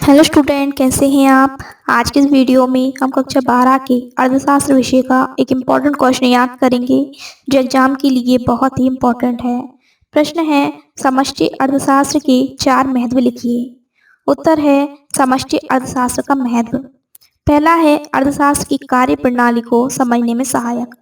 Hello student, कैसे हैं आप। आज के इस वीडियो में हम कक्षा 12 के अर्थशास्त्र विषय का एक इम्पॉर्टेंट क्वेश्चन याद करेंगे जो एग्जाम के लिए बहुत ही इम्पॉर्टेंट है। प्रश्न है, समष्टि अर्थशास्त्र के 4 महत्व लिखिए। उत्तर है समष्टि अर्थशास्त्र का महत्व। पहला है अर्थशास्त्र की कार्य प्रणाली को समझने में सहायक।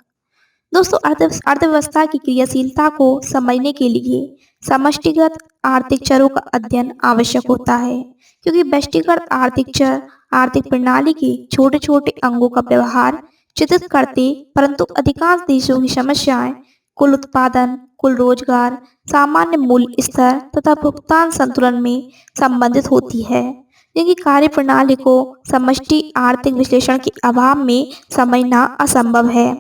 दोस्तों, अर्थव्यवस्था की क्रियाशीलता को समझने के लिए समष्टिगत आर्थिक चरों का अध्ययन आवश्यक होता है, क्योंकि व्यष्टिगत आर्थिक चर आर्थिक प्रणाली के छोटे छोटे अंगों का व्यवहार चित्रित करते, परंतु अधिकांश देशों की समस्याएं कुल उत्पादन, कुल रोजगार, सामान्य मूल्य स्तर तथा भुगतान संतुलन में संबंधित होती है, जिनकी कार्य प्रणाली को समष्टि आर्थिक विश्लेषण के अभाव में समझना असंभव है।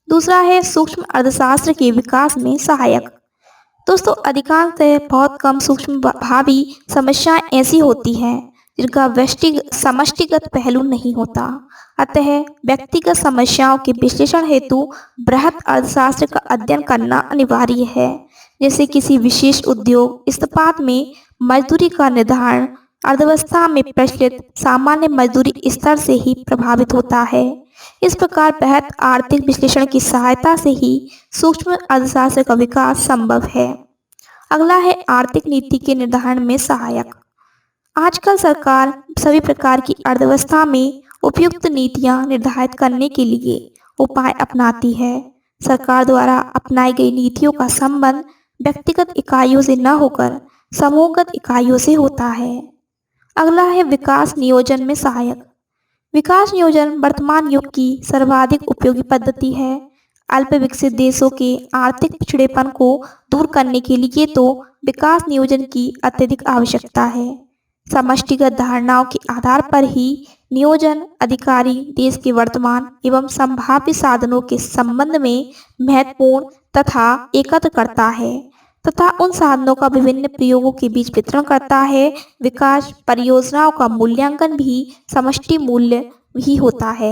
दूसरा है सूक्ष्म अर्थशास्त्र के विकास में सहायक। दोस्तों, अधिकांशतः बहुत कम सूक्ष्म भावी समस्याएं ऐसी होती हैं जिनका समष्टिगत पहलू नहीं होता। अतः व्यक्तिगत समस्याओं के विश्लेषण हेतु बृहत अर्थशास्त्र का अध्ययन करना अनिवार्य है। जैसे किसी विशेष उद्योग इस्पात में मजदूरी का निर्धारण अर्थव्यवस्था में प्रचलित सामान्य मजदूरी स्तर से ही प्रभावित होता है। इस प्रकार बृहत आर्थिक विश्लेषण की सहायता से ही सूक्ष्म अर्थशास्त्र का विकास संभव है। अगला है आर्थिक नीति के निर्धारण में सहायक। आजकल सरकार सभी प्रकार की अर्थव्यवस्था में उपयुक्त नीतियां निर्धारित करने के लिए उपाय अपनाती है। सरकार द्वारा अपनाई गई नीतियों का संबंध व्यक्तिगत इकाइयों से न होकर समूहगत इकाइयों से होता है। अगला है विकास नियोजन में सहायक। विकास नियोजन वर्तमान युग की सर्वाधिक उपयोगी पद्धति है। अल्प विकसित देशों के आर्थिक पिछड़ेपन को दूर करने के लिए तो विकास नियोजन की अत्यधिक आवश्यकता है। समष्टिगत धारणाओं के आधार पर ही नियोजन अधिकारी देश के वर्तमान एवं संभाव्य साधनों के संबंध में महत्वपूर्ण तथा एकत्र करता है तथा उन साधनों का विभिन्न प्रयोगों के बीच वितरण करता है। विकास परियोजनाओं का मूल्यांकन भी समष्टि मूल्य ही होता है।